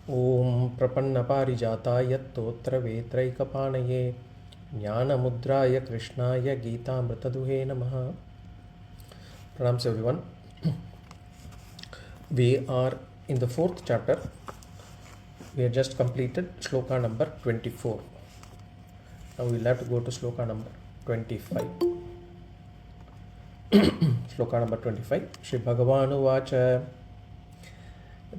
Om Prapannaparijataya Totra Vetraikapanaye Jnana-mudraya Krishnaya Gita-mritaduhe Namaha. Pranams everyone. We are in the fourth chapter. We have just completed Sloka number 24. Now we will have to go to Sloka number 25. Sloka number 25. Shri Bhagavan Uvacha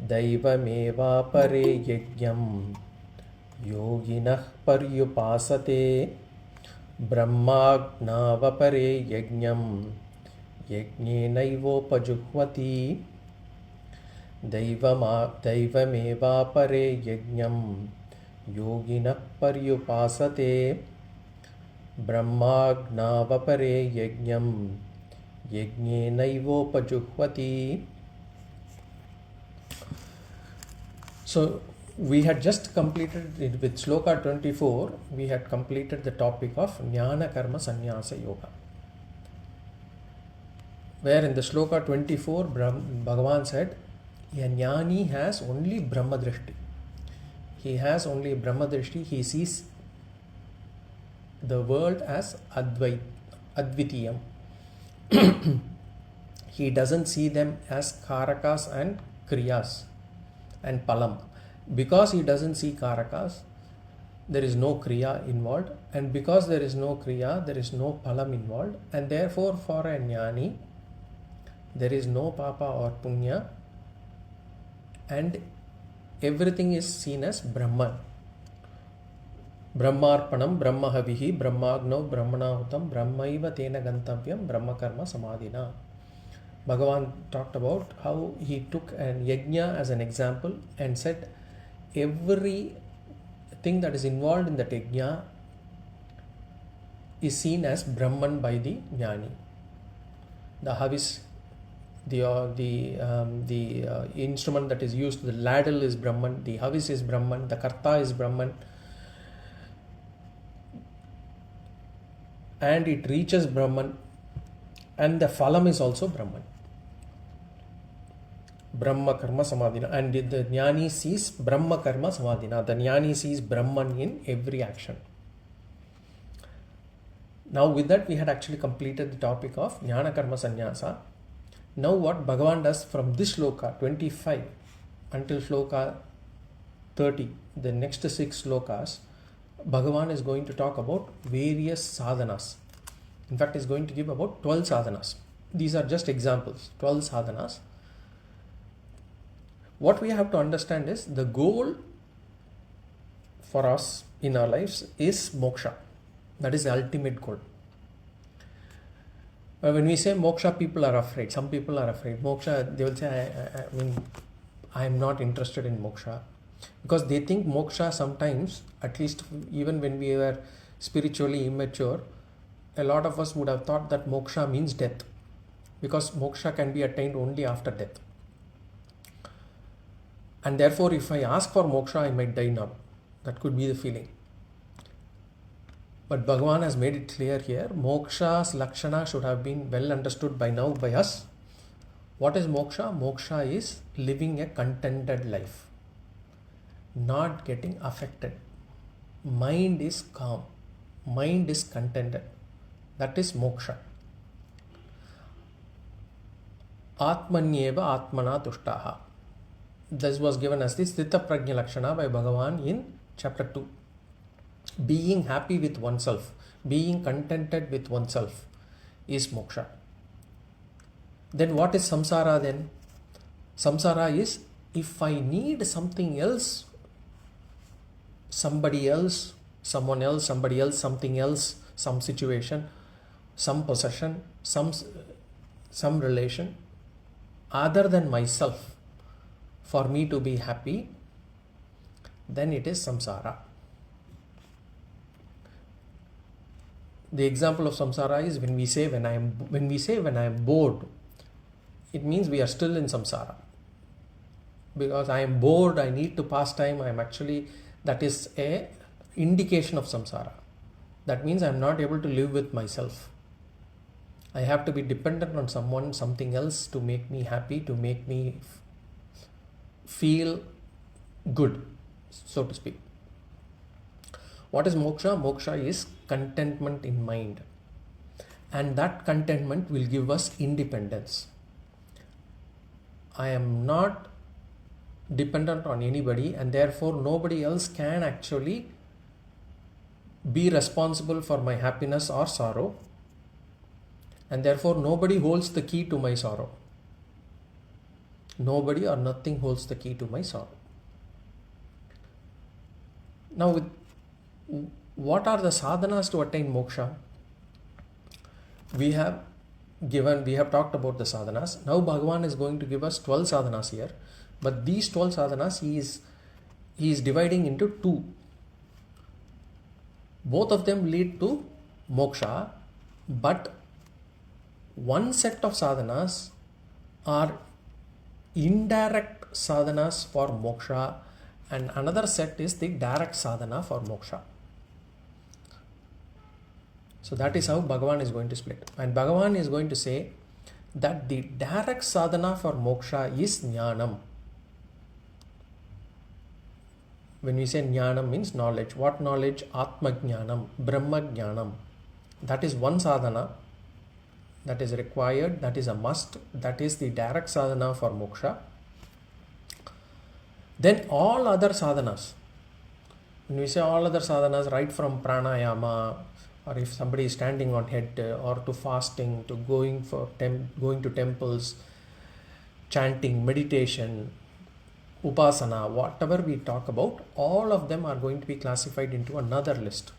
Daivameva pare yajnam yoginah paryupasate brahmagnava pare yajnam yajnenaivopajuhvati Daivameva pare yajnam yoginah paryupasate brahmagnava pare yajnam yajnenaivopajuhvati. So we had just completed it with Sloka 24. We had completed the topic of Jnana Karma Sannyasa Yoga, where in the Sloka 24 Bhagavan said a jnani has only Brahma Drishti. He has only Brahma Drishti. He sees the world as Advitiyam. He doesn't see them as Karakas and Kriyas and Palam. Because he doesn't see Karakas, there is no Kriya involved, and because there is no Kriya, there is no Palam involved, and therefore for a jnani there is no Papa or Punya, and everything is seen as Brahman. Brahmarpanam Brahmahavihi Brahmagno Brahmanahutam Brahmaiva Tena Gantavyam Brahmakarma Samadhina. Bhagavan talked about how he took an Yajna as an example and said everything that is involved in that Yajna is seen as Brahman by the Jnani. The Havis, the instrument that is used, the ladle is Brahman, the Havis is Brahman, the Karta is Brahman, and it reaches Brahman, and the Phalam is also Brahman. Brahma Karma Samadhina, and the Jnani sees Brahma Karma Samadhina. The Jnani sees Brahman in every action. Now with that we had actually completed the topic of Jnana Karma Sannyasa. Now what Bhagavan does from this Sloka 25 until Sloka 30, the next 6 slokas, Bhagavan is going to talk about various sadhanas. In fact, he is going to give about 12 sadhanas. These are just examples, 12 sadhanas. What we have to understand is the goal for us in our lives is moksha. That is the ultimate goal. When we say moksha, people are afraid. Some people are afraid. Moksha, they will say, I am not interested in moksha. Because they think moksha sometimes, at least even when we were spiritually immature, a lot of us would have thought that moksha means death. Because moksha can be attained only after death. And therefore, if I ask for moksha, I might die now. That could be the feeling. But Bhagavan has made it clear here. Moksha's lakshana should have been well understood by now by us. What is moksha? Moksha is living a contented life. Not getting affected. Mind is calm. Mind is contented. That is moksha. Ātma-jñāna ātmana tushtaha. This was given as the Sthita Prajna Lakshana by Bhagavan in chapter 2. Being happy with oneself, being contented with oneself is moksha. Then what is samsara then? Samsara is if I need something else, somebody else, someone else, somebody else, something else, some situation, some possession, some relation, other than myself, for me to be happy, then it is samsara. The example of samsara is when we say when I am bored, it means we are still in samsara. Because I am bored, I need to pass time, that is a indication of samsara. That means I am not able to live with myself. I have to be dependent on someone, something else to make me happy, to make me feel good, so to speak. What is moksha? Moksha is contentment in mind. And that contentment will give us independence. I am not dependent on anybody, and therefore nobody else can actually be responsible for my happiness or sorrow, and therefore nobody holds the key to my sorrow. Nobody or nothing holds the key to my sorrow. Now, what are the sadhanas to attain moksha? We have talked about the sadhanas. Now Bhagavan is going to give us 12 sadhanas here. But these 12 sadhanas he is dividing into two. Both of them lead to moksha, but one set of sadhanas are indirect sadhanas for moksha, and another set is the direct sadhana for moksha. So that is how Bhagavan is going to split. And Bhagavan is going to say that the direct sadhana for moksha is jnanam. When we say jnanam means knowledge. What knowledge? Ātma-jñānam, Brahma-jñānam. That is one sadhana that is required, that is a must, that is the direct sadhana for moksha. Then all other sadhanas. When we say all other sadhanas, right from pranayama, or if somebody is standing on head, or to fasting, to going to temples, chanting, meditation, upasana, whatever we talk about, all of them are going to be classified into another list.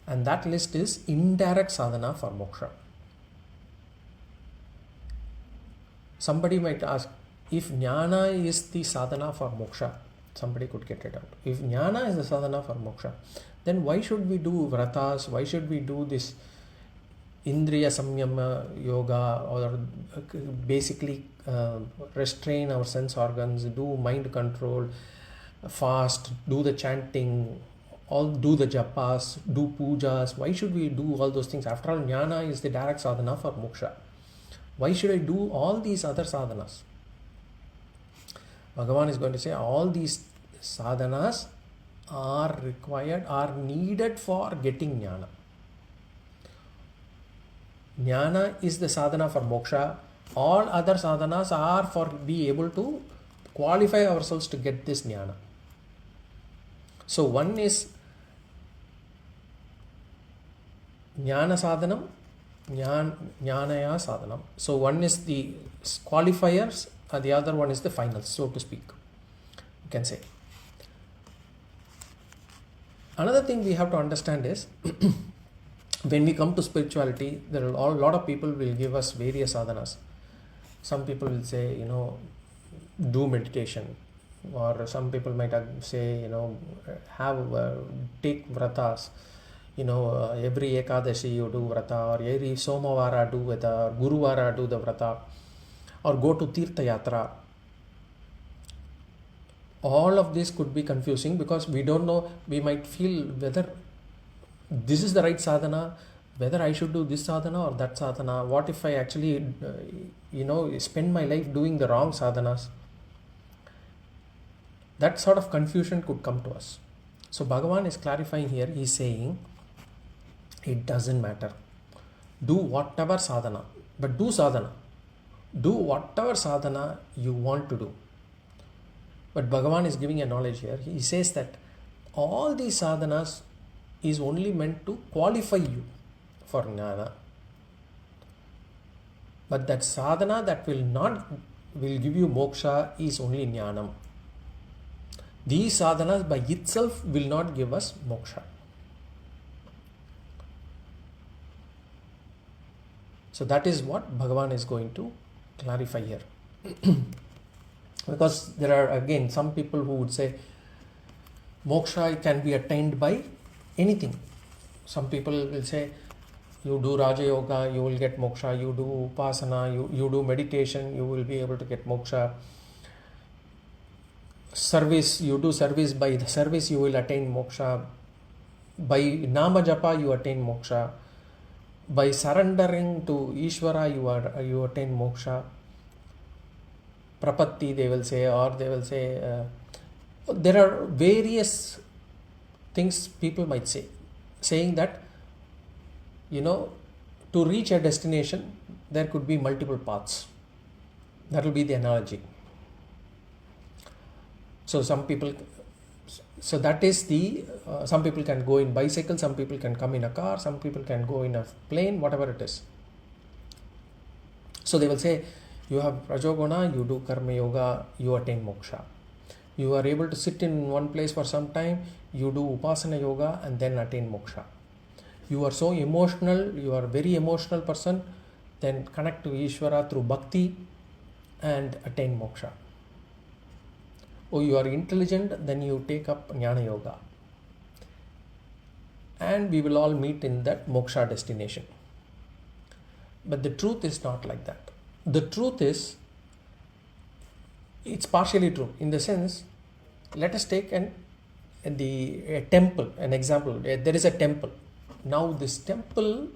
And that list is indirect sadhana for moksha. Somebody might ask, if jnana is the sadhana for moksha, somebody could get it out. If jnana is the sadhana for moksha, then why should we do vratas? Why should we do this indriya samyama yoga, or basically restrain our sense organs, do mind control, fast, do the chanting, do the japas, do pujas? Why should we do all those things? After all, jnana is the direct sadhana for moksha. Why should I do all these other sadhanas? Bhagavan is going to say all these sadhanas are required, are needed for getting jnana. Jnana is the sadhana for moksha. All other sadhanas are for be able to qualify ourselves to get this jnana. So one is jnana sadhanam, jnanaya sadhanam. So one is the qualifiers, and the other one is the finals, so to speak, you can say. Another thing we have to understand is when we come to spirituality, there are a lot of people will give us various sadhanas. Some people will say, do meditation, or some people might say, take vratas. Every Ekadashi you do vrata, or every Somavara do vrata, or Guruvara do the vrata, or go to Tirtha Yatra. All of this could be confusing because we don't know. We might feel whether this is the right sadhana, whether I should do this sadhana or that sadhana. What if I actually, spend my life doing the wrong sadhanas? That sort of confusion could come to us. So Bhagavan is clarifying here. He is saying, it doesn't matter. Do whatever sadhana, but do sadhana. Do whatever sadhana you want to do. But Bhagavan is giving a knowledge here. He says that all these sadhanas is only meant to qualify you for jnana. But that sadhana that will give you moksha is only jnanam. These sadhanas by itself will not give us moksha. So that is what Bhagavan is going to clarify here. Because there are again some people who would say moksha can be attained by anything. Some people will say you do Raja Yoga, you will get moksha. You do Upasana, you do meditation, you will be able to get moksha. Service, you do service, by the service you will attain moksha. By Nama Japa you attain moksha. By surrendering to Ishvara you attain moksha. Prapatti they will say, or they will say There are various things people might say, saying that, to reach a destination, there could be multiple paths. That will be the analogy. So some people can go in bicycle, some people can come in a car, some people can go in a plane, whatever it is. So they will say, you have Rajoguna, you do Karma Yoga, you attain moksha. You are able to sit in one place for some time, you do Upasana Yoga and then attain moksha. You are so emotional, you are a very emotional person, then connect to Ishvara through bhakti and attain moksha. Or you are intelligent, then you take up Jnana Yoga. And we will all meet in that moksha destination. But the truth is not like that. The truth is, it's partially true in the sense, let us take a temple, an example. There is a temple. Now this temple,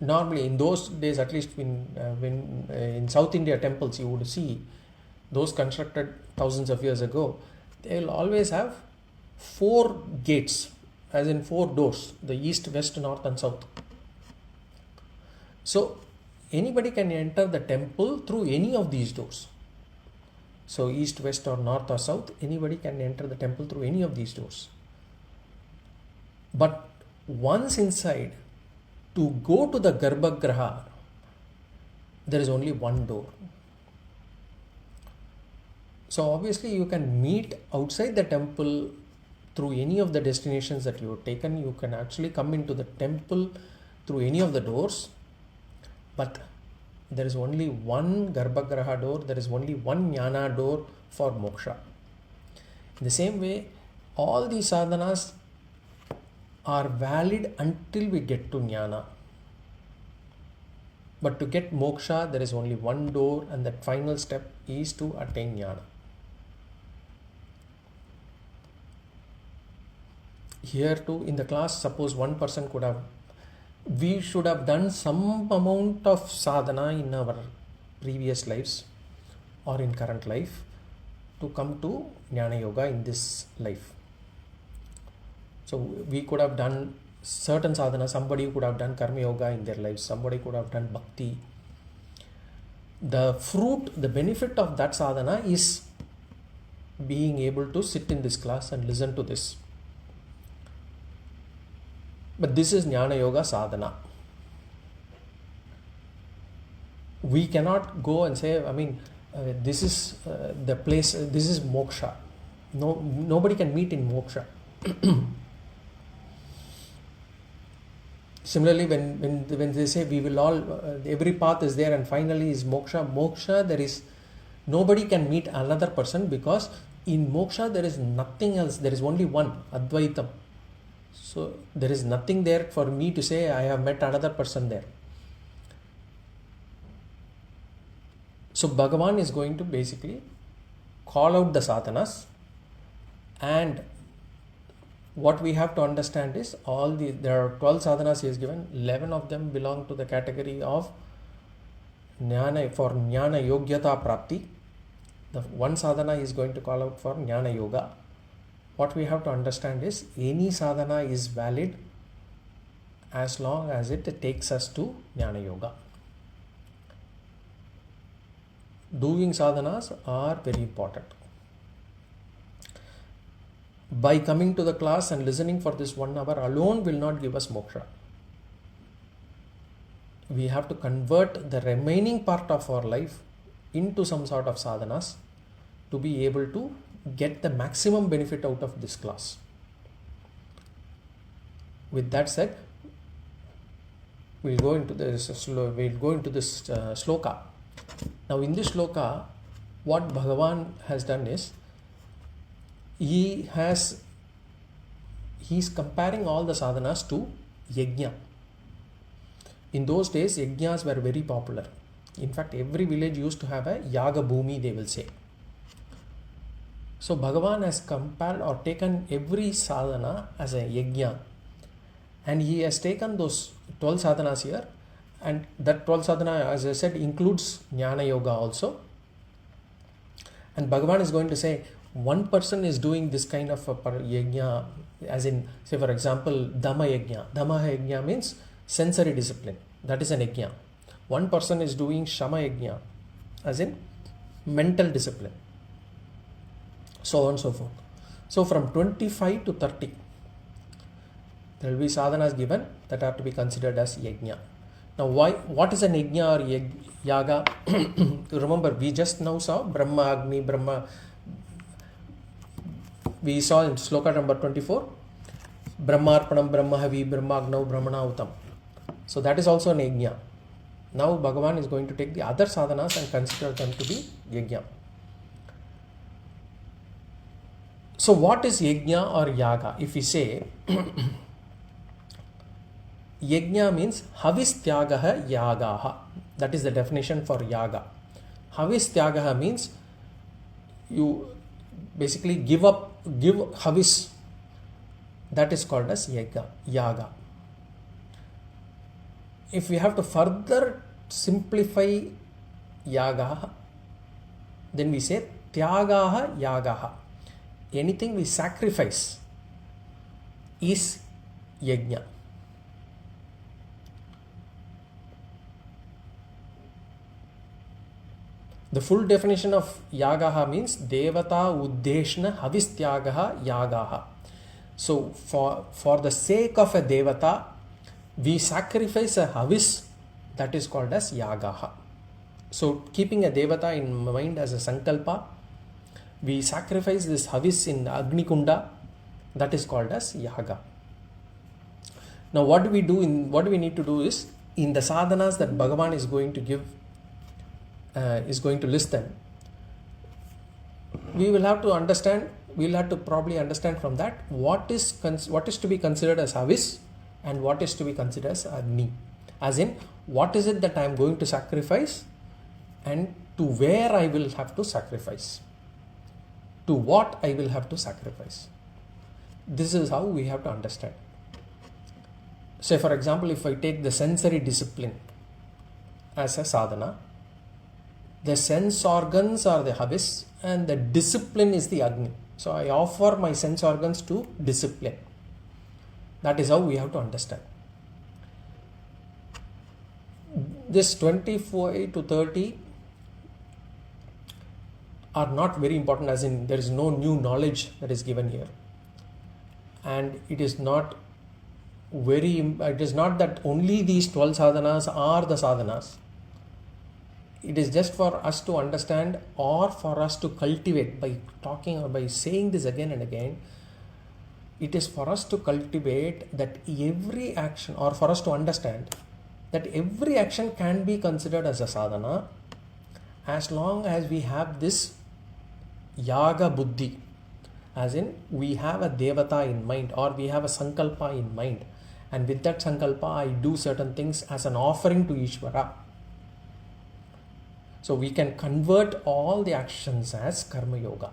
normally in those days, at least when in South India temples, you would see those constructed thousands of years ago, they will always have 4 gates, as in 4 doors, the east, west, north and south. So anybody can enter the temple through any of these doors. So east, west or north or south, anybody can enter the temple through any of these doors. But once inside, to go to the Garbhagriha, there is only one door. So obviously you can meet outside the temple through any of the destinations that you have taken. You can actually come into the temple through any of the doors. But there is only one Garbhagriha door, there is only one Jnana door for moksha. In the same way, all these sadhanas are valid until we get to Jnana. But to get moksha, there is only one door, and that final step is to attain Jnana. Here too, in the class, suppose one person we should have done some amount of sadhana in our previous lives or in current life to come to Jnana Yoga in this life. So we could have done certain sadhana, somebody could have done Karma Yoga in their lives, somebody could have done Bhakti. The fruit, the benefit of that sadhana is being able to sit in this class and listen to this. But this is Jnana Yoga sadhana. We cannot go and say, this is the place, this is moksha. Nobody can meet in moksha. Similarly, when they say we will all, every path is there and finally is moksha, there is, nobody can meet another person, because in moksha there is nothing else, there is only one, Advaitam. So there is nothing there for me to say I have met another person there. So Bhagavan is going to basically call out the sadhanas, and what we have to understand is there are 12 sadhanas he has given. 11 of them belong to the category of Jnana, for Jnana Yogyata Prapti. The one sadhana is going to call out for Jnana Yoga. What we have to understand is any sadhana is valid as long as it takes us to Jnana Yoga. Doing sadhanas are very important. By coming to the class and listening for this 1 hour alone will not give us moksha. We have to convert the remaining part of our life into some sort of sadhanas to be able to get the maximum benefit out of this class. With that said, we'll go into this sloka. Now in this sloka, what Bhagavan has done is, he's comparing all the sadhanas to Yajna. In those days, Yajnas were very popular. In fact, every village used to have a Yaga Bhumi, they will say. So Bhagavan has compared or taken every sadhana as a Yajna, and he has taken those 12 sadhanas here, and that 12 sadhana, as I said, includes Jnana Yoga also. And Bhagavan is going to say, one person is doing this kind of a yajna, as in, say for example, Dama Yajna. Dama Yajna means sensory discipline. That is an yajna. One person is doing Shama Yajna, as in mental discipline. So on and so forth. So from 25 to 30, there will be sadhanas given that are to be considered as yajna. Now, what is an yajna or yaga? Remember, we just now saw Brahma, Agni, Brahma. We saw in Sloka number 24, Brahmarpanam, Brahmahavi, Brahmagnau, Brahmanautam. So that is also an yajna. Now Bhagavan is going to take the other sadhanas and consider them to be yajna. So what is yajna or yaga? If we say yajna means havis tyagaha yagaha. That is the definition for yaga. Havis tyagaha means you basically give havis. That is called as yaga. If we have to further simplify yaga, then we say tyagaha yagaha. Anything we sacrifice is yajna. The full definition of yagaha means devata uddeshna havistyagaha yagaha. So for the sake of a devata, we sacrifice a havis, that is called as yagaha. So keeping a devata in mind as a sankalpa, we sacrifice this havis in Agni Kunda, that is called as yaga. Now what do we need to do is, in the sadhanas that Bhagavan is going to give, is going to list them, we will have to probably understand from that what is to be considered as havis and what is to be considered as Agni. As in, what is it that I am going to sacrifice and to where I will have to sacrifice. To what I will have to sacrifice. This is how we have to understand. Say for example, if I take the sensory discipline as a sadhana, the sense organs are the havis and the discipline is the Agni. So I offer my sense organs to discipline. That is how we have to understand. This 24 to 30 are not very important, as in there is no new knowledge that is given here. And it is not that only these 12 sadhanas are the sadhanas. It is just for us to understand or for us to cultivate by talking or by saying this again and again. It is for us to cultivate that every action, or for us to understand that every action can be considered as a sadhana as long as we have this yaga buddhi, as in we have a devata in mind or we have a sankalpa in mind, and with that sankalpa I do certain things as an offering to Ishvara. So we can convert all the actions as karma yoga.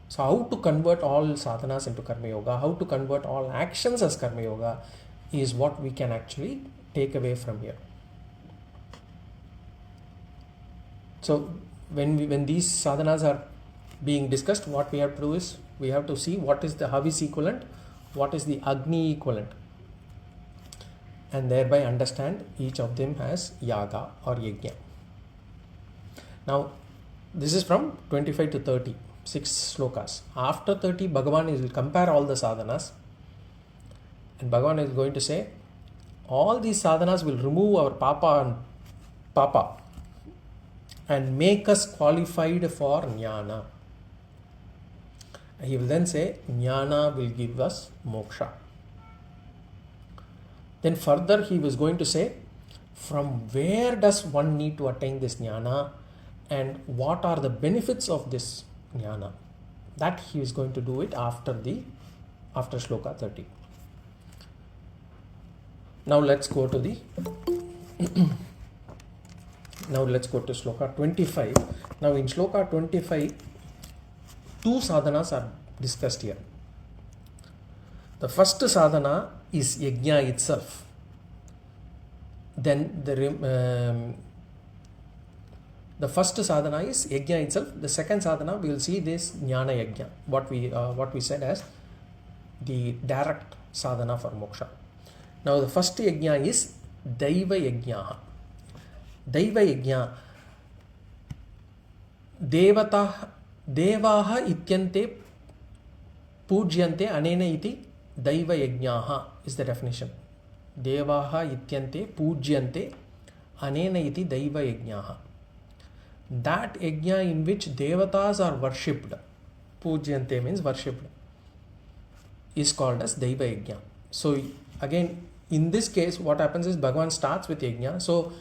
So how to convert all sadhanas into karma yoga, how to convert all actions as karma yoga, is what we can actually take away from here. So when these sadhanas are being discussed, what we have to do is, we have to see what is the havis equivalent, what is the Agni equivalent, and thereby understand each of them as yaga or yajna. Now this is from 25 to 30, 6 slokas. After 30, Bhagavan will compare all the sadhanas, and Bhagavan is going to say, all these sadhanas will remove our papa and make us qualified for Jnana. He will then say, Jnana will give us moksha. Then further he was going to say, from where does one need to attain this Jnana and what are the benefits of this Jnana? That he is going to do it after Sloka 30. Now let's go to Sloka 25. Now in Sloka 25, 2 sadhanas are discussed here. The first sadhana is yajna itself. Then The first sadhana is yajna itself. The second sadhana, we will see this jnana yajna, what we said as the direct sadhana for moksha. Now the first yajna is Deva yajna. Deva yajna. Devaha ityante pujyante anena iti Deva yajnaha is the definition. Devaha ityante pujyante anena iti Deva yajnaha. That yajna in which devatas are worshipped, pujyante means worshipped, is called as Deva yajna. So again, in this case, what happens is Bhagavan starts with yajna. So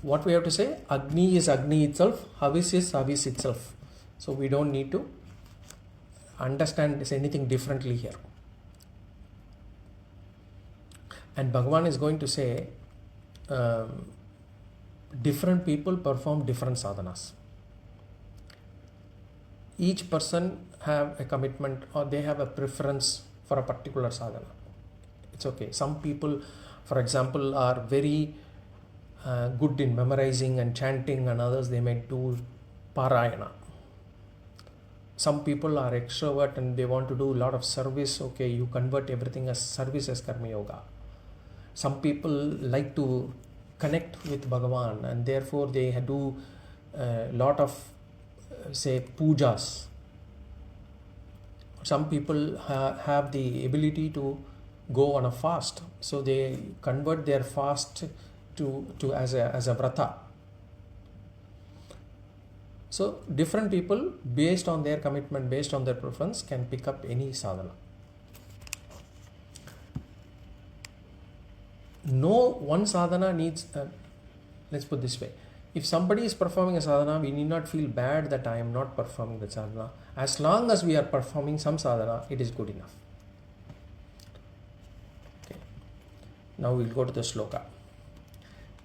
what we have to say, Agni is Agni itself, Havis is Havis itself. So we don't need to understand anything differently here. And Bhagavan is going to say, different people perform different sadhanas. Each person have a commitment or they have a preference for a particular sadhana. It's okay. Some people, for example, are very good in memorizing and chanting, and others they may do parayana. Some people are extrovert and they want to do a lot of service. Okay, you convert everything as service as karma yoga. Some people like to connect with Bhagavan and therefore they do a lot of say pujas. Some people have the ability to go on a fast, so they convert their fast to as a vrata. So different people, based on their commitment, based on their preference, can pick up any sadhana. No one sadhana needs, let's put this way, if somebody is performing a sadhana, we need not feel bad that I am not performing the sadhana. As long as we are performing some sadhana, it is good enough. Okay. Now we'll go to the sloka.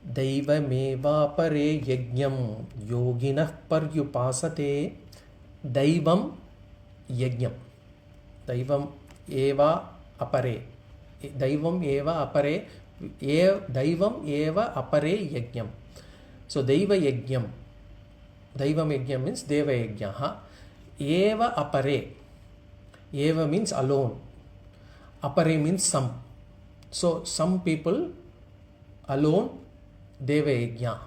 Daivameva pare yajnam yoginah paryupasate. Daivam yajnam. Daivam eva apare. Daivam eva apare. Daivam eva apare yajnam. So Deva yajnam. Daivam yajnam means Deva yajnaha. Eva apare. Eva means alone. Apare means some. So some people alone Deva yajna.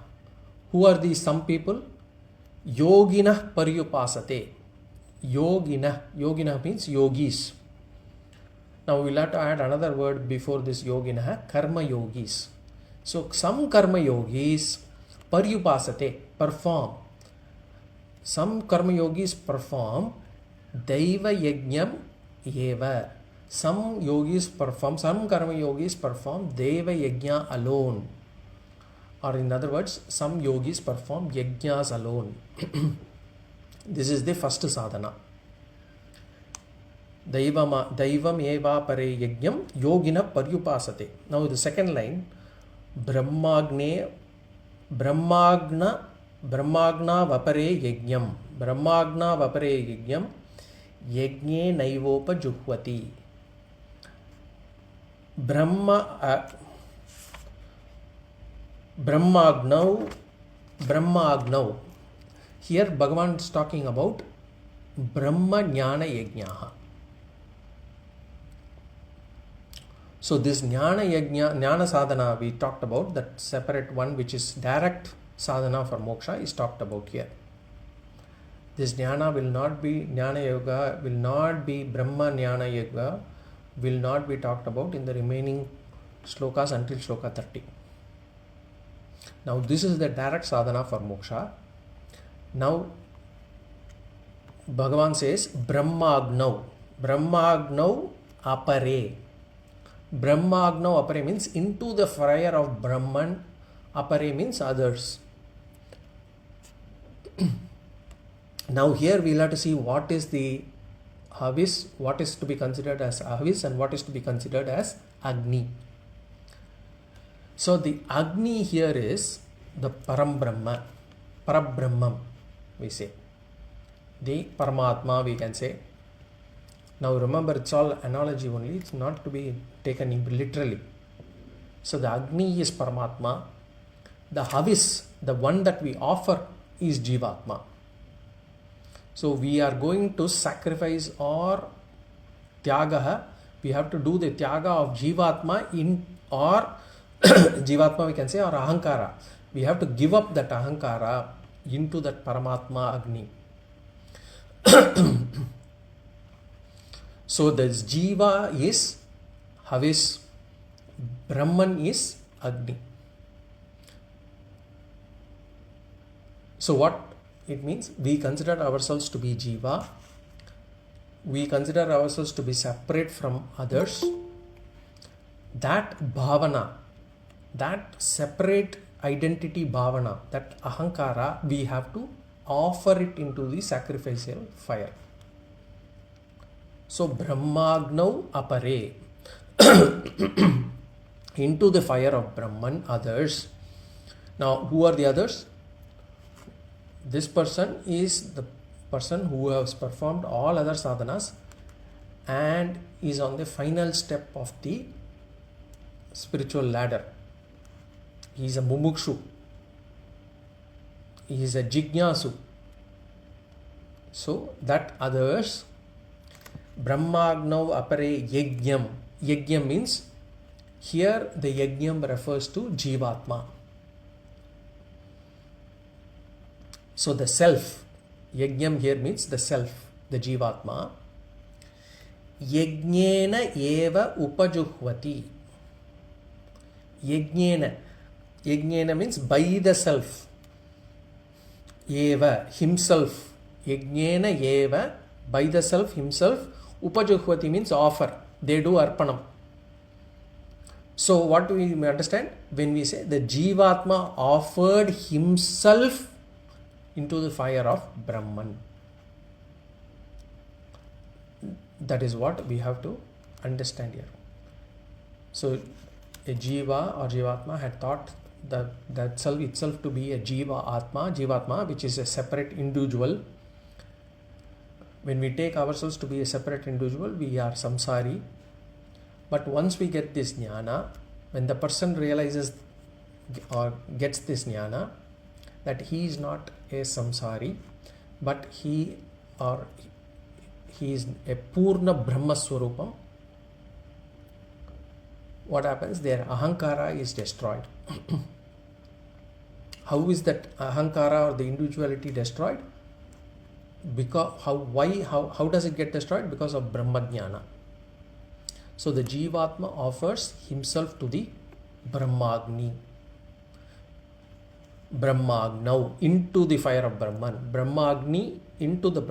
Who are these some people? Yoginah paryupasate. Yoginah means yogis. Now we'll have to add another word before this yoginah, karma yogis. So some karma yogis paryupasate, perform. Some karma yogis perform Deva yajnam eva. Some karma yogis perform Deva yajna alone. Or in other words, some yogis perform yajnas alone. This is the first sadhana. Daivam eva pare yajnam yogina paryupasate. Now the second line, Brahmagna vapare yajnam. Brahmagna vapare yajnam yajne naivopa juhvati. Brahmagnav. Here Bhagavan is talking about Brahma-jñāna yajnaha. So this jnana sadhana we talked about, that separate one which is direct sadhana for moksha is talked about here. This jnana will not be, jnana yoga will not be, Brahma-jñāna yoga will not be talked about in the remaining slokas until sloka 30. Now this is the direct sadhana for moksha. Now Bhagavan says Brahmagnav apare. Brahmagnav apare means into the fire of Brahman. Apare means others. Now here we will have to see what is the Havis, what is to be considered as Havis and what is to be considered as Agni. So the Agni here is the Param Brahman, we say. The Paramatma, we can say. Now remember, it's all analogy only, it's not to be taken literally. So the Agni is Paramatma. The Havis, the one that we offer is Jivatma. So we are going to sacrifice or Tyagaha. We have to do the Tyaga of Jivatma in or Jivatma we can say, or Ahankara. We have to give up that Ahankara into that Paramatma Agni. So this Jiva is Havis, Brahman is Agni. So what it means? We consider ourselves to be Jiva. We consider ourselves to be separate from others. That bhavana, that separate identity bhavana, that ahankara, we have to offer it into the sacrificial fire. So Brahmagnau apare, into the fire of Brahman, others. Now who are the others? This person is the person who has performed all other sadhanas and is on the final step of the spiritual ladder. He is a mumukshu. He is a jignasu. So that others, Brahmagnau apare yajnam. Yajnam means, here the yajnam refers to Jivatma. So the self, yajnam here means the self, the Jivatma. Yajnena eva upajuhvati. Yajnena. Yajnena means by the self. Eva, himself. Yajnena eva, by the self, himself. Upajuhvati means offer. They do arpanam. So what do we understand? When we say the Jivatma offered himself into the fire of Brahman. That is what we have to understand here. So a Jiva or Jivatma had thought that self itself to be a Jivatma, which is a separate individual. When we take ourselves to be a separate individual, we are samsari. But once we get this jnana, when the person realizes or gets this jnana, that he is not a samsari, but he is a Purna Brahma Swarupam. What happens? Their ahankara is destroyed. How is that ahankara or the individuality destroyed? Because how does it get destroyed? Because of Brahma-jñāna. So the Jivatma offers himself to the Brahmagni. Brahmagnau, into the fire of Brahman. Brahmagni, into the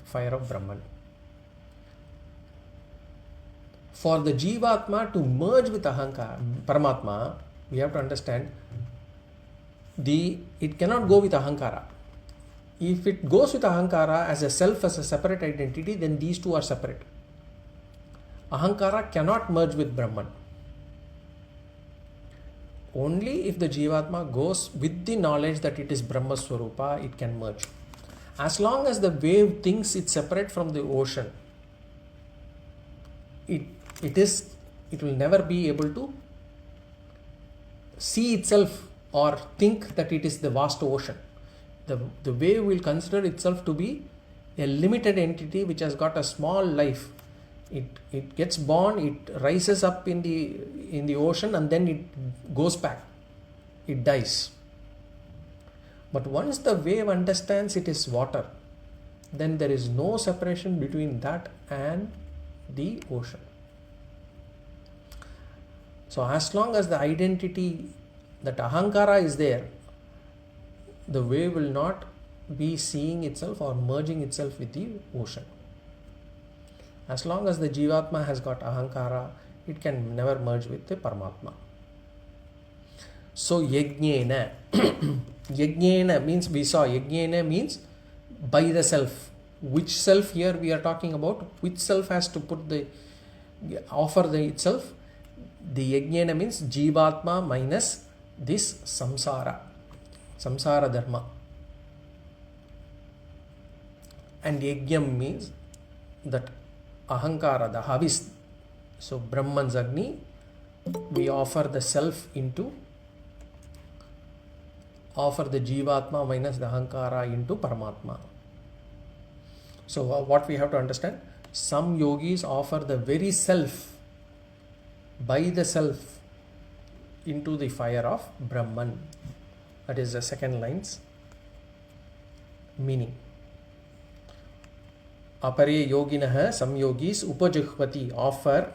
fire of Brahman. For the Jivatma to merge with Ahankara, Paramatma, we have to understand it cannot go with Ahankara. If it goes with Ahankara as a self, as a separate identity, then these two are separate. Ahankara cannot merge with Brahman. Only if the Jivatma goes with the knowledge that it is Brahma Swarupa, it can merge. As long as the wave thinks it's separate from the ocean, it will never be able to see itself or think that it is the vast ocean. The wave will consider itself to be a limited entity which has got a small life. It gets born, it rises up in the ocean, and then it goes back. It dies. But once the wave understands it is water, then there is no separation between that and the ocean. So as long as the identity, that ahankara is there, the wave will not be seeing itself or merging itself with the ocean. As long as the Jivatma has got ahankara, it can never merge with the Paramatma. So yajnena. Yajnena means, we saw yajnena means by the self. Which self here we are talking about? Which self has to offer itself? The yajnena means Jivatma minus this samsara dharma. And yajnam means that ahankara, the havis. So Brahman's Agni, we offer the self into offer the Jivatma minus the Ahankara into Paramatma. So what we have to understand, some yogis offer the very self, by the self, into the fire of Brahman. That is the second line's meaning. Apare yoginah samyogis upajuhvati, offer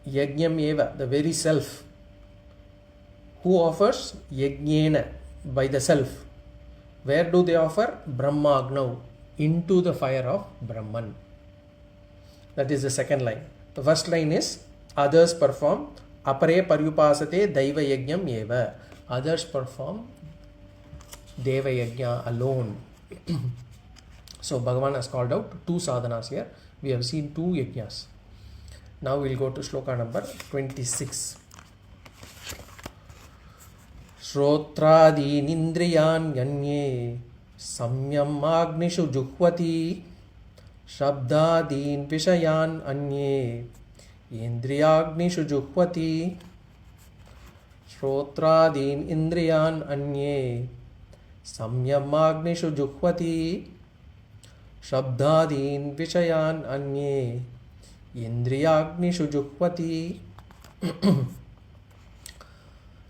yajnam eva, the very self. Who offers? Yajnana, by the self. Where do they offer? Brahma Agnav, into the fire of Brahman. That is the second line. The first line is others perform apare paryupasate daiva yajnam eva. Others perform Deva Yajna alone. So Bhagavan has called out two sadhanas here. We have seen two yajnas. Now we will go to sloka number 26. Shrotrādīn indriyān yanye samyam agnishu juhvati shabdādīn vishayān anye indriyagnishu juhvati. Shrotrādīn indriyān anye samyam agnishu juhvati shabdādīn vishayān anye indriyagnishu juhvati.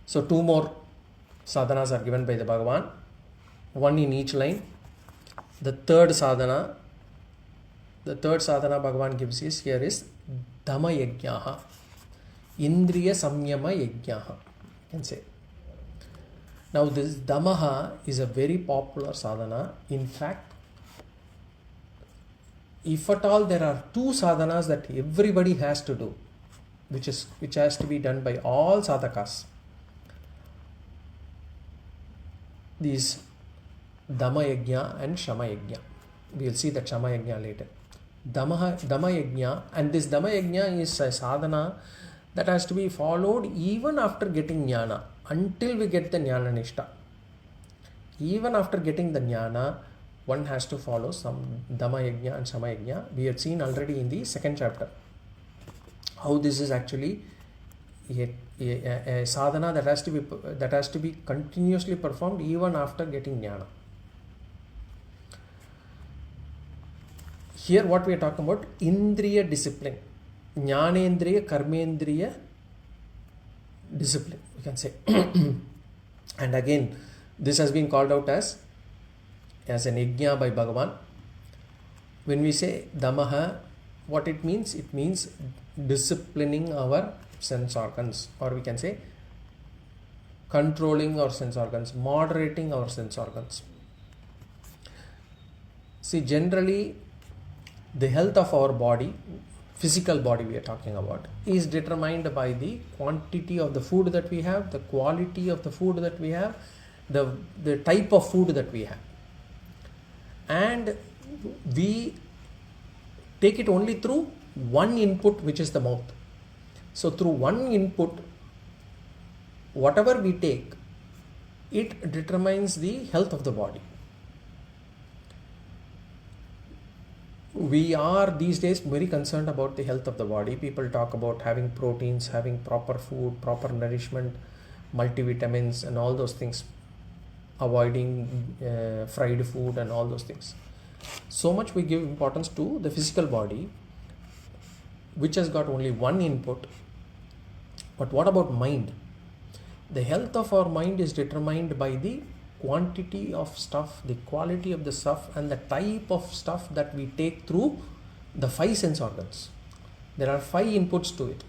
So two more sadhanas are given by the Bhagavan, one in each line. The third sadhana Bhagavan gives is here is Dama Yajnaha, Indriya Samyama Yajnaha, you can say. Now this Damaha is a very popular sadhana. In fact, if at all there are two sadhanas that everybody has to do, which has to be done by all sadhakas, these Dama Yajna and Shama Yajna. We will see that Shama Yajna later. Dama Yajna, and this Dama Yajna is a sadhana that has to be followed even after getting Jnana, until we get the Jnana Nishta. Even after getting the Jnana, one has to follow some Dama Yajna and Shama Yajna. We had seen already in the second chapter how this is actually a sadhana that has to be continuously performed even after getting Jnana. Here what we are talking about, Indriya discipline, Jnanendriya, Karmendriya discipline, you can say. And again, this has been called out as an yajna by Bhagavan. When we say Damaha, what it means? It means disciplining our sense organs, or we can say controlling our sense organs, moderating our sense organs. See, generally the health of our body, physical body we are talking about, is determined by the quantity of the food that we have, the quality of the food that we have, the type of food that we have. And we take it only through one input, which is the mouth. So through one input, whatever we take, it determines the health of the body. We are these days very concerned about the health of the body. People talk about having proteins, having proper food, proper nourishment, multivitamins and all those things, avoiding fried food and all those things. So much we give importance to the physical body, which has got only one input. But what about mind? The health of our mind is determined by the quantity of stuff, the quality of the stuff, and the type of stuff that we take through the five sense organs. There are five inputs to it: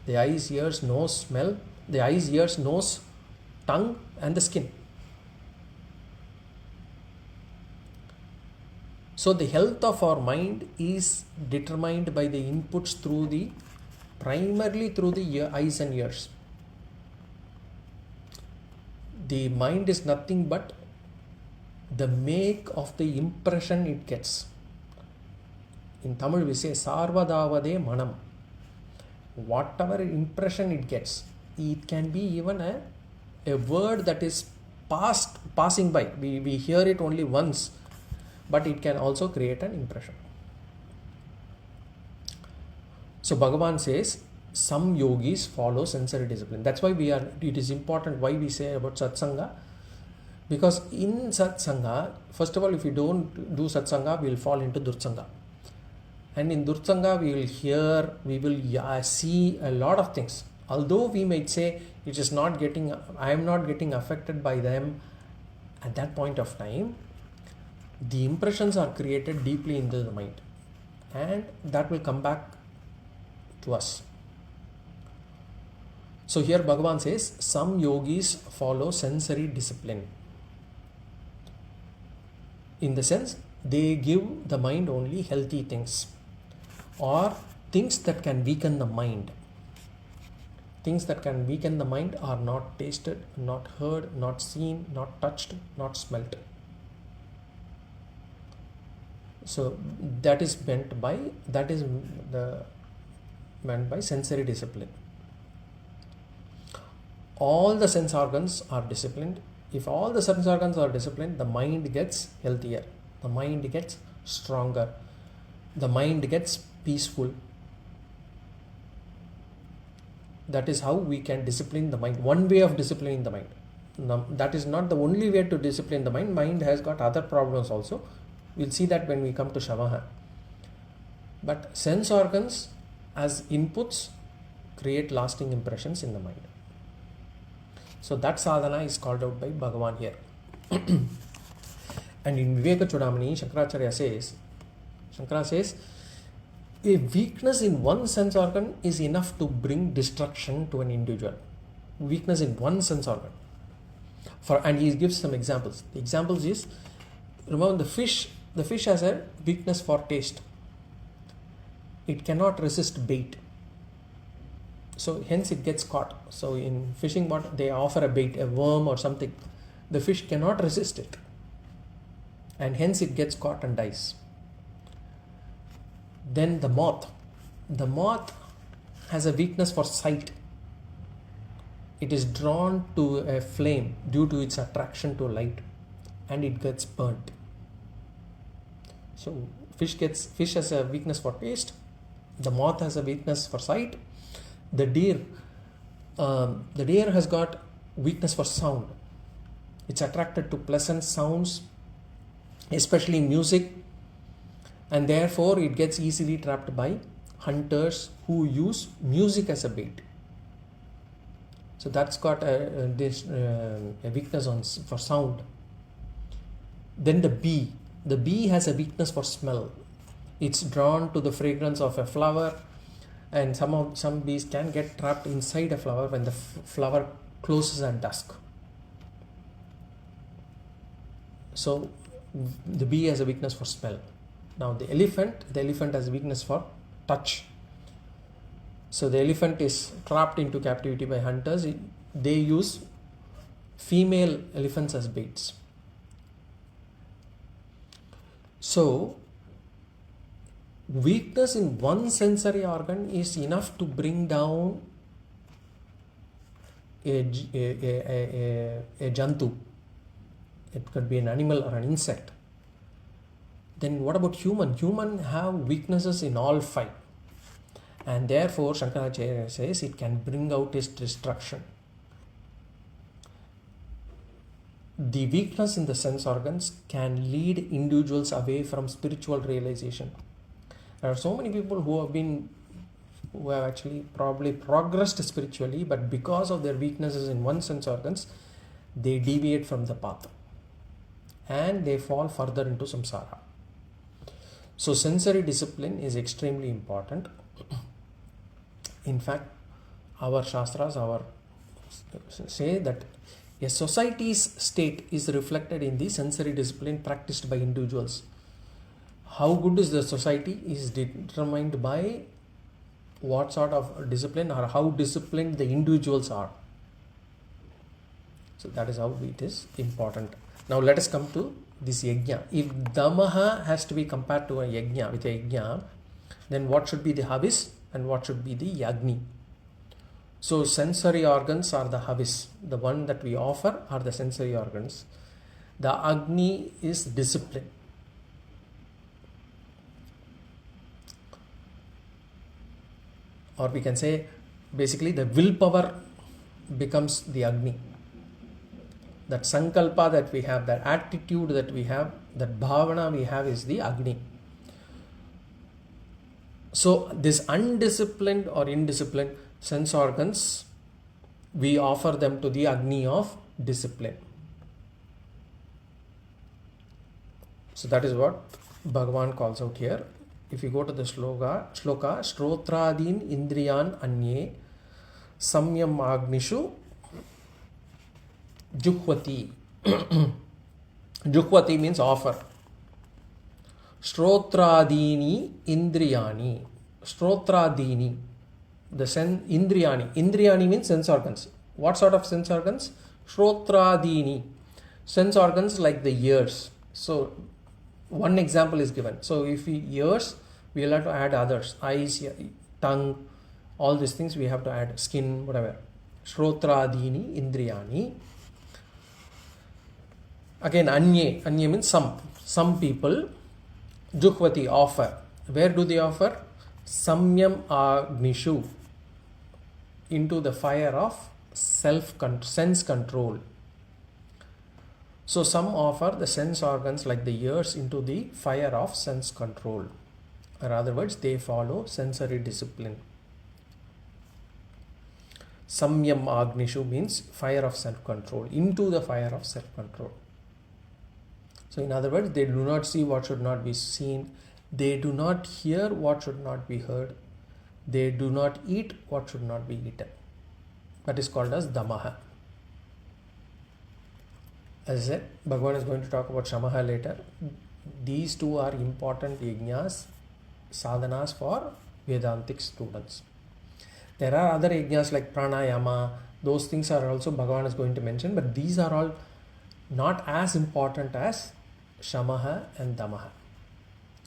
the eyes, ears, nose, smell, the eyes, ears, nose, tongue, and the skin. So the health of our mind is determined by the inputs primarily through the eyes and ears. The mind is nothing but the make of the impression it gets. In Tamil we say Sarvadavade Manam. Whatever impression it gets, it can be even a word that is passing by. We hear it only once, but it can also create an impression. So Bhagavan says some yogis follow sensory discipline. That's why it is important why we say about satsanga. Because in satsanga, first of all, if we don't do satsanga, we will fall into dursanga. And in dursanga, we will see a lot of things. Although we might say I am not getting affected by them at that point of time, the impressions are created deeply into the mind. And that will come back to us. So here Bhagavan says, some yogis follow sensory discipline. In the sense, they give the mind only healthy things or things that can weaken the mind. Things that can weaken the mind are not tasted, not heard, not seen, not touched, not smelt. So that is meant by sensory discipline. All the sense organs are disciplined. If all the sense organs are disciplined, the mind gets healthier, the mind gets stronger, the mind gets peaceful. That is how we can discipline the mind. One way of disciplining the mind. Now, that is not the only way to discipline the mind. Mind has got other problems also. We'll see that when we come to Shavaha. But sense organs as inputs create lasting impressions in the mind. So that sadhana is called out by Bhagavan here. And in Viveka Chudamani, Shankara says, a weakness in one sense organ is enough to bring destruction to an individual. Weakness in one sense organ. And he gives some examples. The examples is, remember the fish has a weakness for taste. It cannot resist bait. So hence it gets caught. So in fishing water, they offer a bait, a worm or something. The fish cannot resist it. And hence it gets caught and dies. Then the moth. The moth has a weakness for sight. It is drawn to a flame due to its attraction to light, and it gets burnt. So fish has a weakness for taste. The moth has a weakness for sight. The deer has got weakness for sound. It's attracted to pleasant sounds, especially music, and therefore it gets easily trapped by hunters who use music as a bait. So that's got a weakness for sound. Then the bee has a weakness for smell. It's drawn to the fragrance of a flower, and some bees can get trapped inside a flower when the flower closes at dusk. So the bee has a weakness for smell. Now the elephant has a weakness for touch. So the elephant is trapped into captivity by hunters. They use female elephants as baits. So weakness in one sensory organ is enough to bring down a jantu. It could be an animal or an insect. Then what about human? Human have weaknesses in all five. And therefore, Shankaracharya says it can bring out its destruction. The weakness in the sense organs can lead individuals away from spiritual realization. There are so many people who have actually probably progressed spiritually, but because of their weaknesses in one sense organs, they deviate from the path and they fall further into samsara. So sensory discipline is extremely important. In fact, our shastras say that a society's state is reflected in the sensory discipline practiced by individuals. How good is the society is determined by what sort of discipline or how disciplined the individuals are. So that is how it is important. Now let us come to this yajna. If damaha has to be compared to a yajna, with a yajna, then what should be the havis and what should be the yagni? So sensory organs are the havis. The one that we offer are the sensory organs. The agni is discipline. Or we can say basically the willpower becomes the Agni. That sankalpa that we have, that attitude that we have, that bhavana we have is the Agni. So this undisciplined or indisciplined sense organs, we offer them to the Agni of discipline. So that is what Bhagavan calls out here. If you go to the Sloka, Shrotradin Indriyan Anye Samyam Agnishu Juhvati. Juhvati means offer. Shrotradini Indriyani. Shrotradini. The Indriyani. Indriyani means sense organs. What sort of sense organs? Shrotradini. Sense organs like the ears. So one example is given. So if ears, we will have to add others. Eyes, tongue, all these things we have to add. Skin, whatever. Shrotradini Indriyani. Again, Anye. Anye means some. Some people. Juhvati, offer. Where do they offer? Samyam Agnishu. Into the fire of sense control. So some offer the sense organs like the ears into the fire of sense control. In other words, they follow sensory discipline. Samyam Agnishu means fire of self-control. Into the fire of self-control. So in other words, they do not see what should not be seen. They do not hear what should not be heard. They do not eat what should not be eaten. That is called as Damaha. As I said, Bhagavan is going to talk about Shamaha later. These two are important yajnas, sadhanas for Vedantic students. There are other yajnas like pranayama. Those things are also Bhagavan is going to mention, but these are all not as important as Shamaha and Damaha.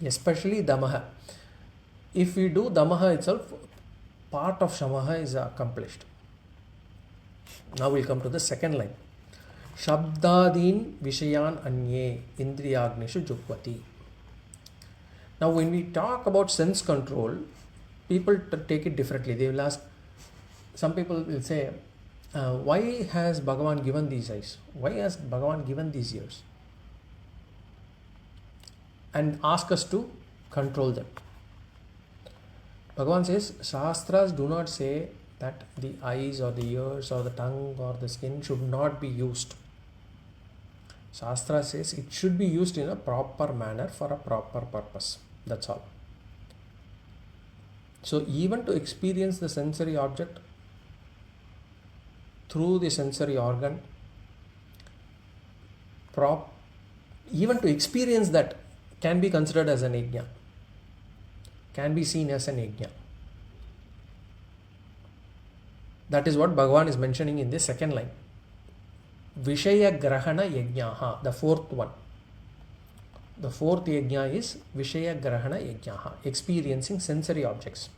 Especially Damaha. If we do Damaha itself, part of Shamaha is accomplished. Now we'll come to the second line. Shabdadin Vishayan Anye Indriyagnishu Jukvati. Now when we talk about sense control, people take it differently. They will ask, some people will say, why has Bhagavan given these eyes? Why has Bhagavan given these ears? And ask us to control them. Bhagavan says, Shastras do not say that the eyes or the ears or the tongue or the skin should not be used. Shastra says it should be used in a proper manner for a proper purpose. That's all. So even to experience the sensory object through the sensory organ, even to experience that can be considered as an yajna, can be seen as an yajna. That is what Bhagavan is mentioning in the second line. Vishaya Grahana Yajnaha, the fourth one. The fourth yajna is Vishaya Grahana Yajnaha, experiencing sensory objects.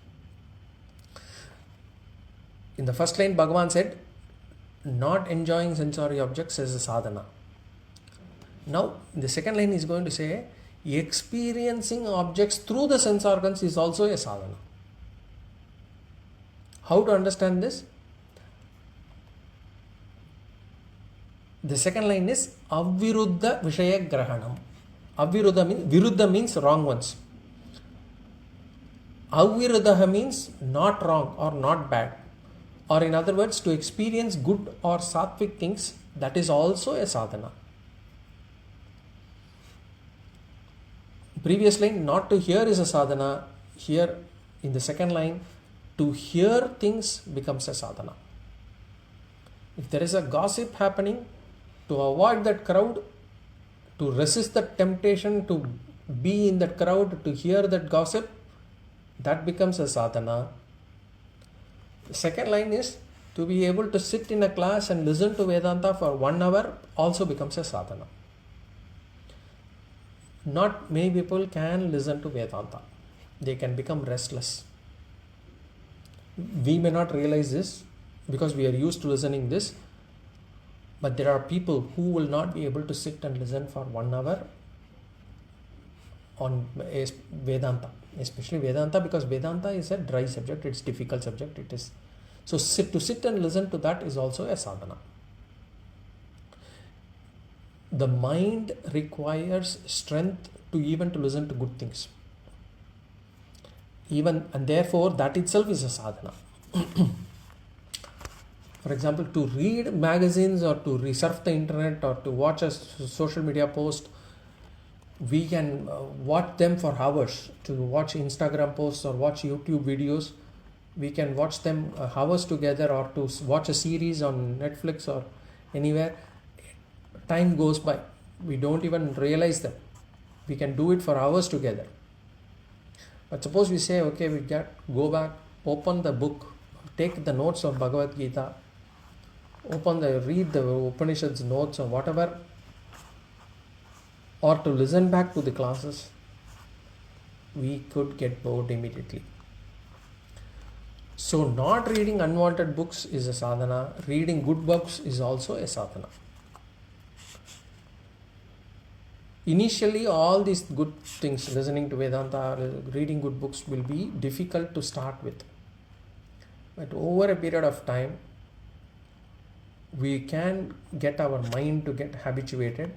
In the first line, Bhagavan said, not enjoying sensory objects is a sadhana. Now, in the second line, he is going to say, experiencing objects through the sense organs is also a sadhana. How to understand this? The second line is Aviruddha Vishaya Grahanam. Viruddha means wrong ones. Aviruddha means not wrong or not bad. Or in other words, to experience good or sattvic things, that is also a sadhana. Previous line, not to hear is a sadhana. Here in the second line, to hear things becomes a sadhana. If there is a gossip happening, to avoid that crowd, to resist the temptation to be in that crowd, to hear that gossip, that becomes a sadhana. The second line is to be able to sit in a class and listen to Vedanta for 1 hour also becomes a sadhana. Not many people can listen to Vedanta. They can become restless. We may not realize this because we are used to listening this, but there are people who will not be able to sit and listen for 1 hour on Vedanta, especially Vedanta, because Vedanta is a dry subject, it's a difficult subject, it is So to sit and listen to that is also a sadhana. The mind requires strength to even to listen to good things. And therefore that itself is a sadhana. For example, to read magazines or to surf the internet or to watch a social media post, we can watch them for hours. To watch Instagram posts or watch YouTube videos, we can watch them hours together, or to watch a series on Netflix or anywhere. Time goes by. We don't even realize them. We can do it for hours together. But suppose we say, okay, go back, open the book, take the notes of Bhagavad Gita, read the Upanishads notes or whatever, or to listen back to the classes, we could get bored immediately. So not reading unwanted books is a sadhana. Reading good books is also a sadhana. Initially, all these good things, listening to Vedanta, reading good books, will be difficult to start with. But over a period of time, we can get our mind to get habituated,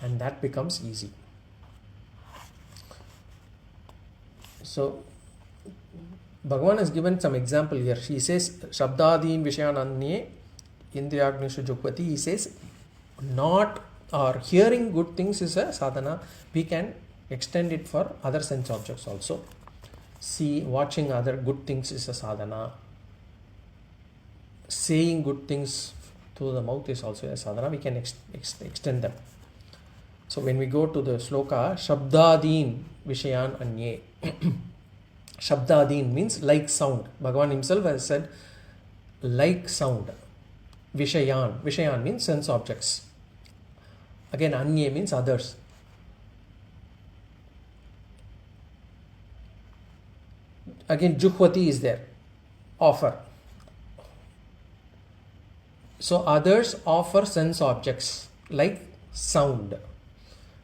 and that becomes easy. So, Bhagavan has given some example here. He says, Shabdadin Vishayananye Indriyagnishu Jukvati. He says, not or hearing good things is a sadhana. We can extend it for other sense objects also. Watching other good things is a sadhana. Saying good things through the mouth is also a sadhana. We can extend them. So when we go to the sloka, Shabdadin Vishayan Anye. Shabdadin means like sound. Bhagavan himself has said like sound. Vishayan means sense objects. Again, Anye means others. Again, Juhvati is there. Offer. So others offer sense objects like sound.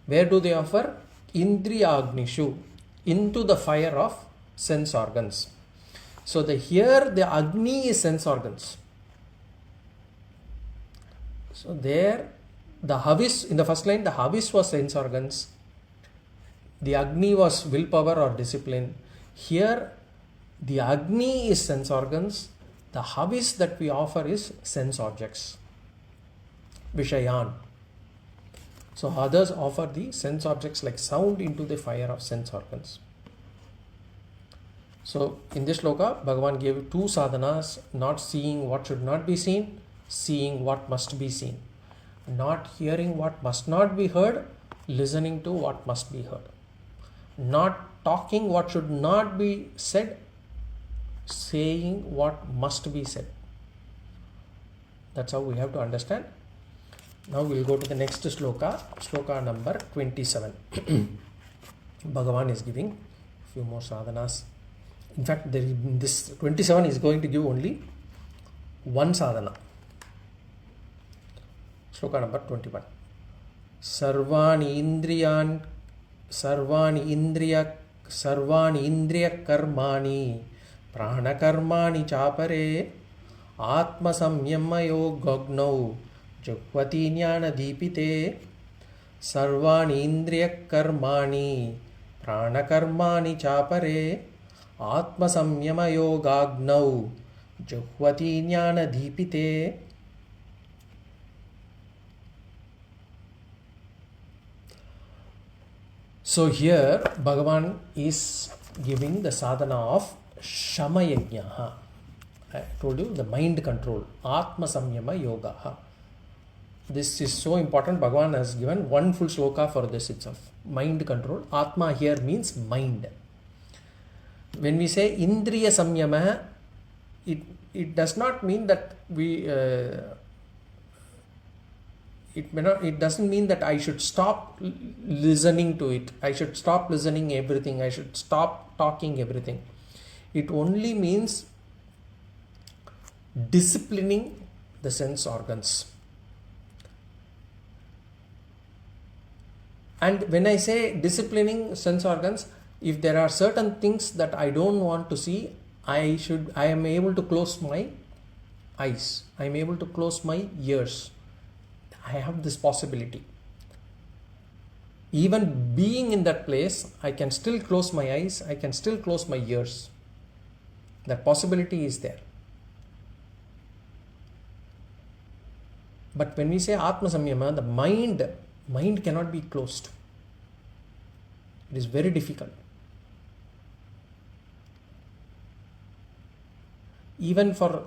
Where do they offer? Indriyagnishu, into the fire of sense organs. So here the Agni is sense organs. So there the Havis, in the first line, the Havis was sense organs. The Agni was willpower or discipline. Here the Agni is sense organs. The Havis that we offer is sense objects. Vishayan. So others offer the sense objects like sound into the fire of sense organs. So in this sloka, Bhagavan gave two sadhanas: not seeing what should not be seen, seeing what must be seen. Not hearing what must not be heard, listening to what must be heard. Not talking what should not be said, saying what must be said. That's how we have to understand. Now we'll go to the next sloka, sloka number 27. Bhagavan is giving a few more sadhanas. In fact, this 27 is going to give only one sadhana. Sloka number 21. Sarvani indriya karmani prana karmani chapare ātma-jñāna yogagnau jukvati jnana dīpite. Sarvani indriya karmani prana karmani chapare ātma-jñāna yogagnau jukvati jnana dīpite. So here Bhagavan is giving the sadhana of Shama-Yajna. I told you the mind control, ātma-jñāna yoga. This is so important. Bhagavan has given one full sloka for this itself. Mind control. Atma here means mind. When we say indriya samyama, it does not mean that it doesn't mean that I should stop listening to it. I should stop listening everything. I should stop talking everything. It only means disciplining the sense organs. And when I say disciplining sense organs, if there are certain things that I don't want to see, I am able to close my eyes. I am able to close my ears. I have this possibility. Even being in that place, I can still close my eyes. I can still close my ears. That possibility is there. But when we say ātma-jñāna, the mind cannot be closed. It is very difficult. Even for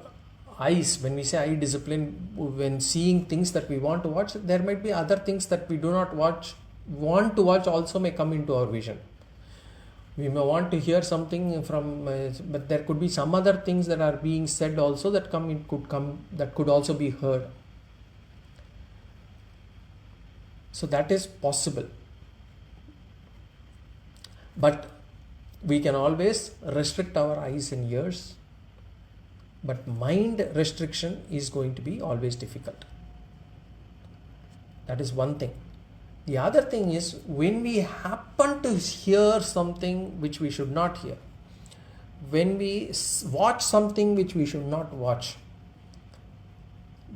eyes, when we say eye discipline, when seeing things that we want to watch, there might be other things that we do not want to watch also may come into our vision. We may want to hear something from, but there could be some other things that are being said also that could also be heard. So that is possible. But we can always restrict our eyes and ears. But mind restriction is going to be always difficult. That is one thing. The other thing is, when we happen to hear something which we should not hear, when we watch something which we should not watch,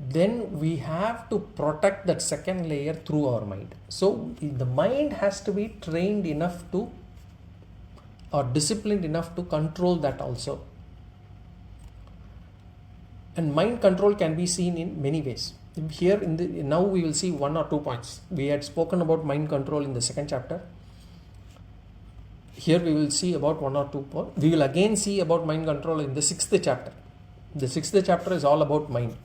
then we have to protect that second layer through our mind. So the mind has to be trained enough to, or disciplined enough to control that also. And mind control can be seen in many ways. Here now we will see 1 or 2 points. We had spoken about mind control in the 2nd chapter. Here we will see about 1 or 2 points. We will again see about mind control in the 6th chapter. The 6th chapter is all about mind.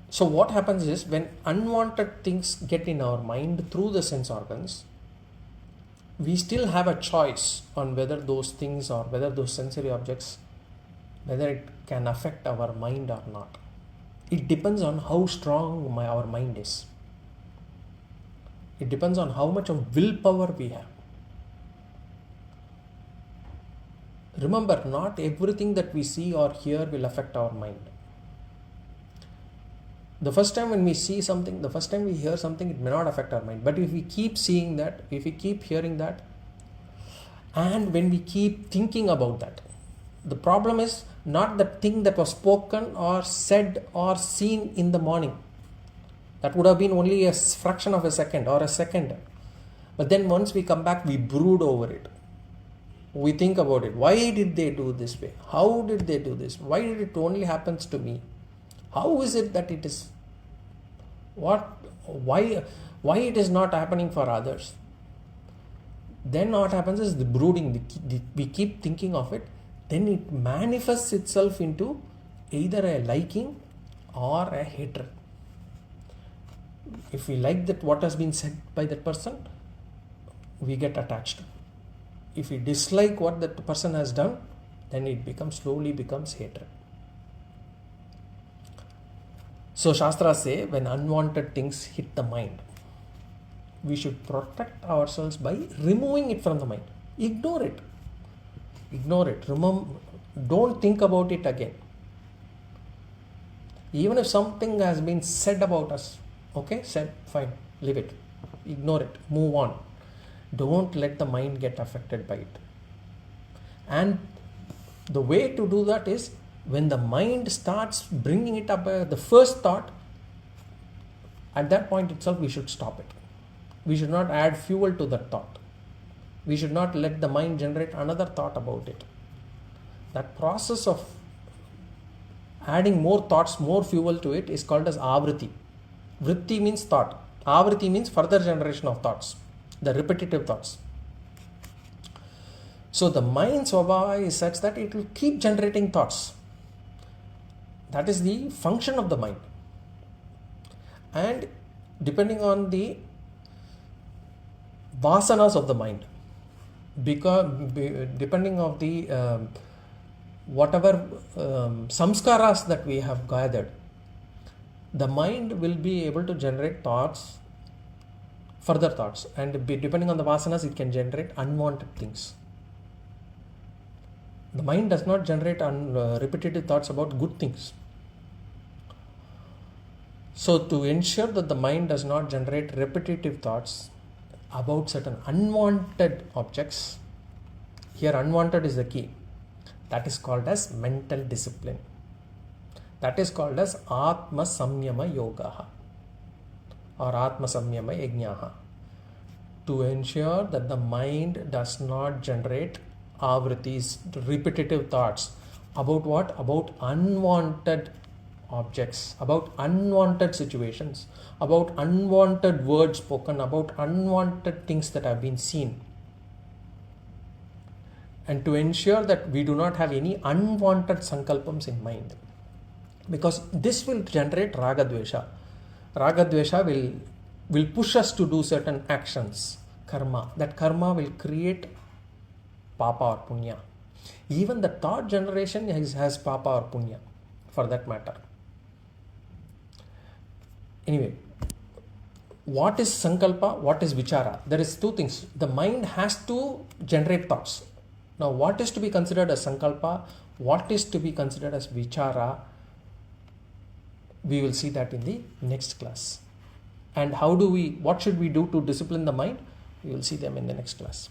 So what happens is, when unwanted things get in our mind through the sense organs, we still have a choice on whether those things or whether those sensory objects, whether it can affect our mind or not. It depends on how strong our mind is. It depends on how much of willpower we have. Remember, not everything that we see or hear will affect our mind. The first time when we see something, the first time we hear something, it may not affect our mind. But if we keep seeing that, if we keep hearing that, and when we keep thinking about that, the problem is not the thing that was spoken or said or seen in the morning. That would have been only a fraction of a second or a second. But then once we come back, we brood over it. We think about it. Why did they do this way? How did they do this? Why did it only happens to me? How is it that it is? Why it is not happening for others? Then what happens is the brooding. We keep thinking of it. Then it manifests itself into either a liking or a hatred. If we like that what has been said by that person, we get attached. If we dislike what that person has done, then it slowly becomes hatred. So Shastras say, when unwanted things hit the mind, we should protect ourselves by removing it from the mind. Ignore it. Remember, don't think about it again. Even if something has been said about us, okay, said, fine, leave it. Ignore it. Move on. Don't let the mind get affected by it. And the way to do that is, when the mind starts bringing it up, the first thought, at that point itself we should stop it. We should not add fuel to that thought. We should not let the mind generate another thought about it. That process of adding more thoughts, more fuel to it is called as avriti. Vritti means thought. Avriti means further generation of thoughts, the repetitive thoughts. So the mind's svabhava is such that it will keep generating thoughts. That is the function of the mind. And depending on the vasanas of the mind, because depending on the whatever samskaras that we have gathered, the mind will be able to generate thoughts, further thoughts, and depending on the vasanas, it can generate unwanted things. The mind does not generate repetitive thoughts about good things. So to ensure that the mind does not generate repetitive thoughts about certain unwanted objects, Here unwanted is the key. That is called as mental discipline. That is called as ātma-samyama yoga or ātma-samyama yajna. To ensure that the mind does not generate avritis, repetitive thoughts. About what? About unwanted objects, about unwanted situations, about unwanted words spoken, about unwanted things that have been seen. And to ensure that we do not have any unwanted sankalpams in mind. Because this will generate raga-dvesha. Raga-dvesha will push us to do certain actions, karma. That karma will create papa or punya. Even the third generation has papa or punya, for that matter. Anyway, what is sankalpa? What is vichara? There is two things. The mind has to generate thoughts. Now, what is to be considered as sankalpa? What is to be considered as vichara? We will see that in the next class. And what should we do to discipline the mind? We will see them in the next class.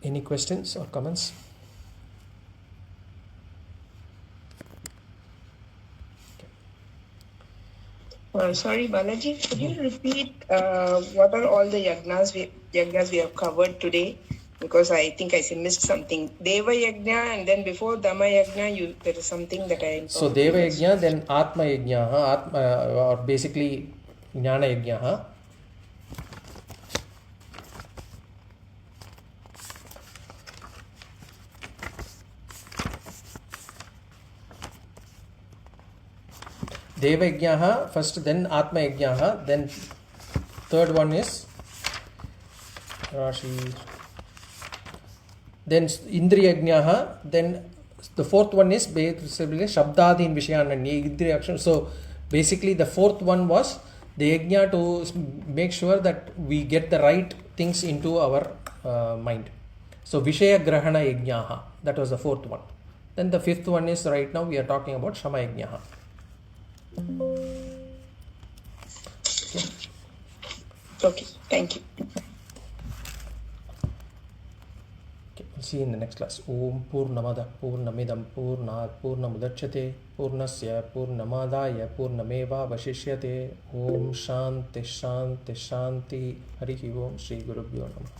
Any questions or comments? Sorry, Balaji, could you repeat what are all the yajnas we have covered today? Because I think I missed something. Deva Yajna, and then before Dama Yajna, there is something that I... So Deva Yajna, then ātma-jñāna, or basically Jnana Yajna. Deva Yajna first, then ātma-jñāna, then third one is Rashi. Then Indriya Yajna, then the fourth one is basically Shabdadin Vishayan and Indriya action. So basically the fourth one was the Yajna to make sure that we get the right things into our mind. So Vishaya Grahana Yajna, that was the fourth one. Then the fifth one is right now we are talking about Shama Yajna. Okay, thank you. See you in the next class. Om Purnamada Purnamidam Purnat Purnamudachyate Purnasya Purnamadaya Purnameva Vashishyate. Om Shanti Shanti Shanti. Harihi Om Shri Gurubhyo Namah.